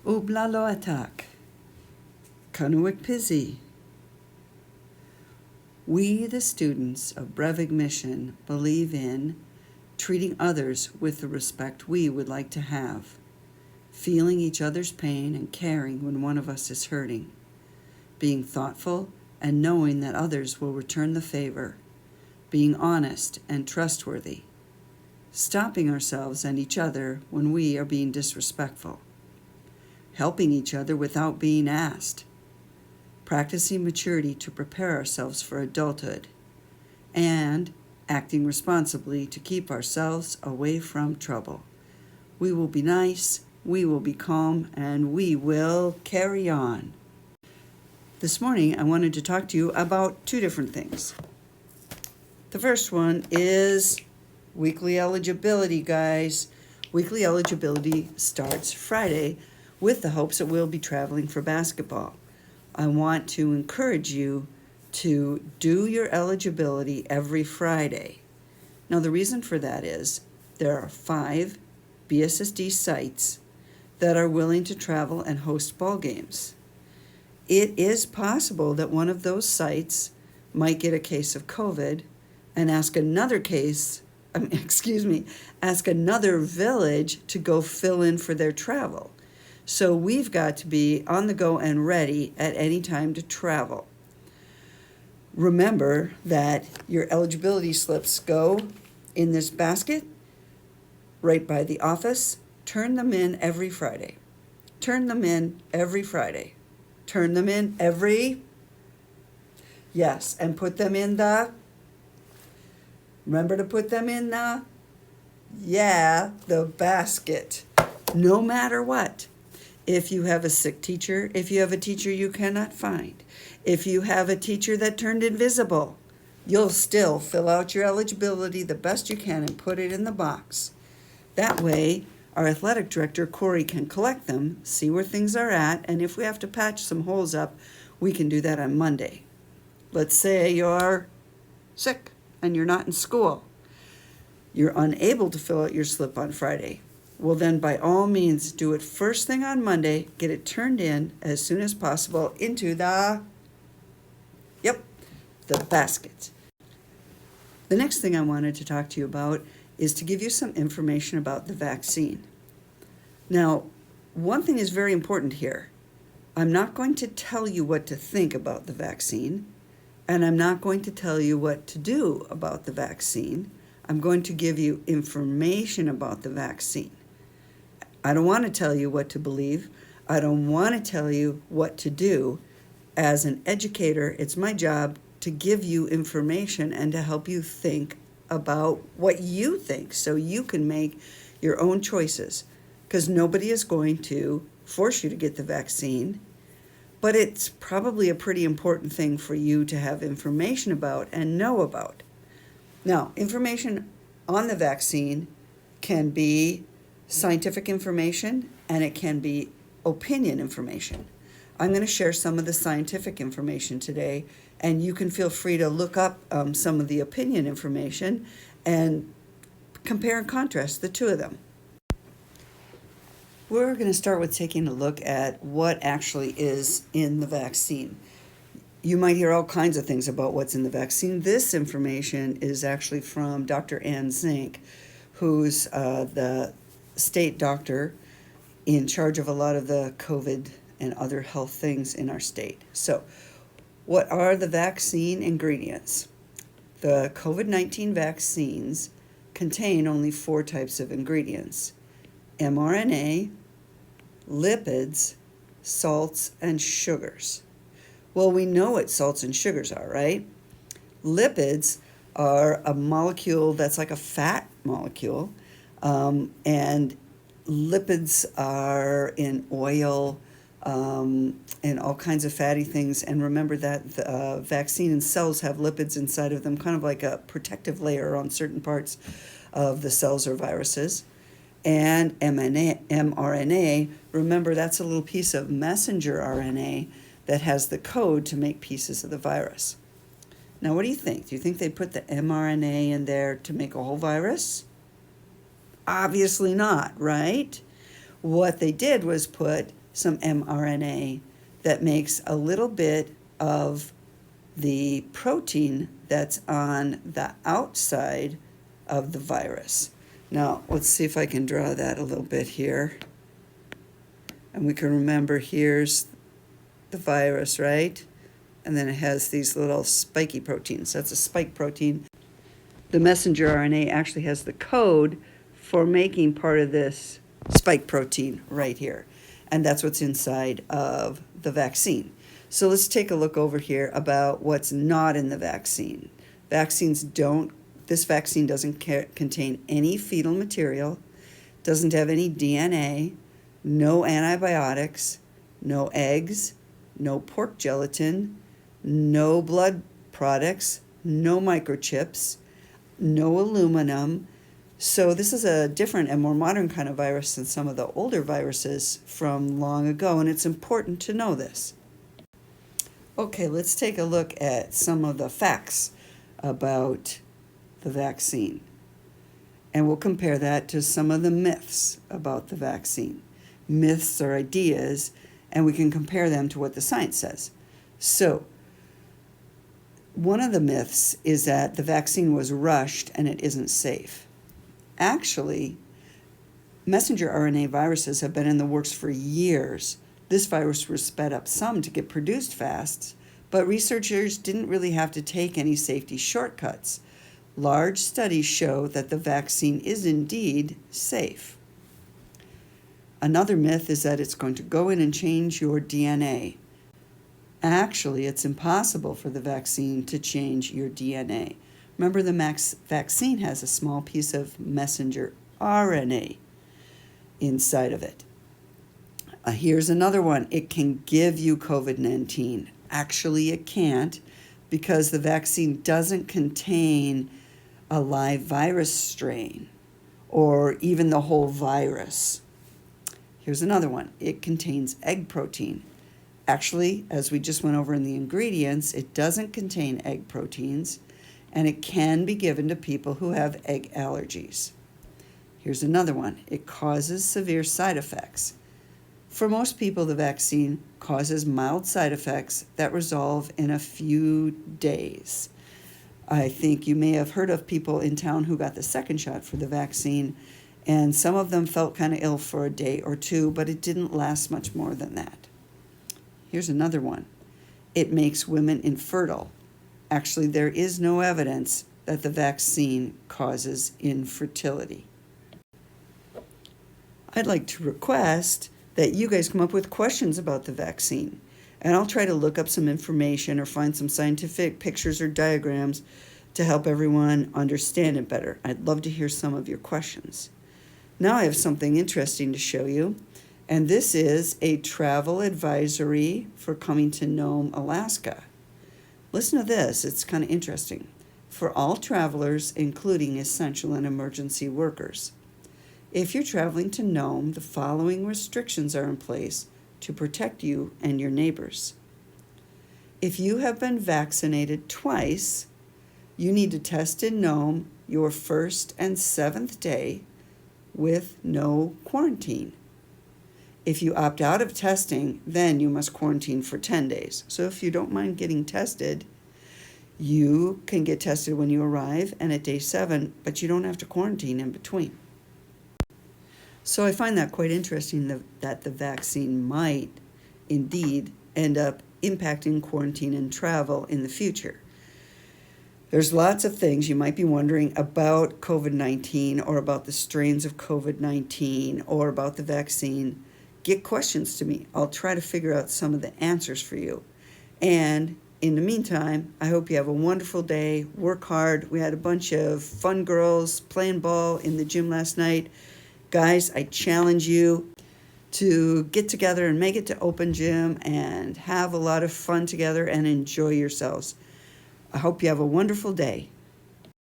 Ublaloatak, Kanuik Pizzi. We, the students of Brevig Mission, believe in treating others with the respect we would like to have, feeling each other's pain and caring when one of us is hurting, being thoughtful and knowing that others will return the favor, being honest and trustworthy, stopping ourselves and each other when we are being disrespectful, helping each other without being asked, practicing maturity to prepare ourselves for adulthood, and acting responsibly to keep ourselves away from trouble. We will be nice, we will be calm, and we will carry on. This morning, I wanted to talk to you about two different things. The first one is weekly eligibility, guys. Weekly eligibility starts Friday with the hopes that we'll be traveling for basketball. I want to encourage you to do your eligibility every Friday. Now, the reason for that is there are 5 BSSD sites that are willing to travel and host ball games. It is possible that one of those sites might get a case of COVID and ask another village to go fill in for their travel. So we've got to be on the go and ready at any time to travel. Remember that your eligibility slips go in this basket right by the office. Turn them in every Friday. Turn them in every Friday. Turn them in every... Yes, and put them in the... Remember to put them in the... the basket. No matter what. If you have a sick teacher, if you have a teacher you cannot find, if you have a teacher that turned invisible, you'll still fill out your eligibility the best you can and put it in the box. That way, our athletic director, Corey, can collect them, see where things are at, and if we have to patch some holes up, we can do that on Monday. Let's say you're sick and you're not in school. You're unable to fill out your slip on Friday. Well, then by all means, do it first thing on Monday, get it turned in as soon as possible into the basket. The next thing I wanted to talk to you about is to give you some information about the vaccine. Now, one thing is very important here. I'm not going to tell you what to think about the vaccine, and I'm not going to tell you what to do about the vaccine. I'm going to give you information about the vaccine. I don't want to tell you what to believe. I don't want to tell you what to do. As an educator, it's my job to give you information and to help you think about what you think so you can make your own choices. Because nobody is going to force you to get the vaccine, but it's probably a pretty important thing for you to have information about and know about. Now, information on the vaccine can be scientific information, and it can be opinion information. I'm going to share some of the scientific information today, and you can feel free to look up some of the opinion information and compare and contrast the two of them. We're going to start with taking a look at what actually is in the vaccine. You might hear all kinds of things about what's in the vaccine. This information is actually from Dr. Ann Zink, who's the state doctor in charge of a lot of the COVID and other health things in our state. So, what are the vaccine ingredients? The COVID-19 vaccines contain only 4 types of ingredients: mRNA, lipids, salts, and sugars. Well, we know what salts and sugars are, right? Lipids are a molecule that's like a fat molecule, and lipids are in oil and all kinds of fatty things. And remember that the vaccine and cells have lipids inside of them, kind of like a protective layer on certain parts of the cells or viruses. And mRNA, remember that's a little piece of messenger RNA that has the code to make pieces of the virus. Now, what do you think? Do you think they put the mRNA in there to make a whole virus? Obviously not, right? What they did was put some mRNA that makes a little bit of the protein that's on the outside of the virus. Now, let's see if I can draw that a little bit here. And we can remember here's the virus, right? And then it has these little spiky proteins. That's a spike protein. The messenger RNA actually has the code for making part of this spike protein right here. And that's what's inside of the vaccine. So let's take a look over here about what's not in the vaccine. This vaccine doesn't contain any fetal material, doesn't have any DNA, no antibiotics, no eggs, no pork gelatin, no blood products, no microchips, no aluminum. So this is a different and more modern kind of virus than some of the older viruses from long ago, and it's important to know this. Okay, let's take a look at some of the facts about the vaccine. And we'll compare that to some of the myths about the vaccine. Myths are ideas, and we can compare them to what the science says. So, one of the myths is that the vaccine was rushed and it isn't safe. Actually, messenger RNA viruses have been in the works for years. This virus was sped up some to get produced fast, but researchers didn't really have to take any safety shortcuts. Large studies show that the vaccine is indeed safe. Another myth is that it's going to go in and change your DNA. Actually, it's impossible for the vaccine to change your DNA. Remember, the vaccine has a small piece of messenger RNA inside of it. Here's another one. It can give you COVID-19. Actually, it can't, because the vaccine doesn't contain a live virus strain or even the whole virus. Here's another one. It contains egg protein. Actually, as we just went over in the ingredients, it doesn't contain egg proteins, and it can be given to people who have egg allergies. Here's another one. It causes severe side effects. For most people, the vaccine causes mild side effects that resolve in a few days. I think you may have heard of people in town who got the second shot for the vaccine, and some of them felt kind of ill for a day or two, but it didn't last much more than that. Here's another one. It makes women infertile. Actually, there is no evidence that the vaccine causes infertility. I'd like to request that you guys come up with questions about the vaccine, and I'll try to look up some information or find some scientific pictures or diagrams to help everyone understand it better. I'd love to hear some of your questions. Now I have something interesting to show you, and this is a travel advisory for coming to Nome, Alaska. Listen to this, it's kind of interesting. For all travelers, including essential and emergency workers. If you're traveling to Nome, the following restrictions are in place to protect you and your neighbors. If you have been vaccinated twice, you need to test in Nome your first and seventh day with no quarantine. If you opt out of testing, then you must quarantine for 10 days. So if you don't mind getting tested, you can get tested when you arrive and at day 7, but you don't have to quarantine in between. So I find that quite interesting that the vaccine might indeed end up impacting quarantine and travel in the future. There's lots of things you might be wondering about COVID-19 or about the strains of COVID-19 or about the vaccine. Get questions to me. I'll try to figure out some of the answers for you. And in the meantime, I hope you have a wonderful day. Work hard. We had a bunch of fun girls playing ball in the gym last night. Guys, I challenge you to get together and make it to open gym and have a lot of fun together and enjoy yourselves. I hope you have a wonderful day.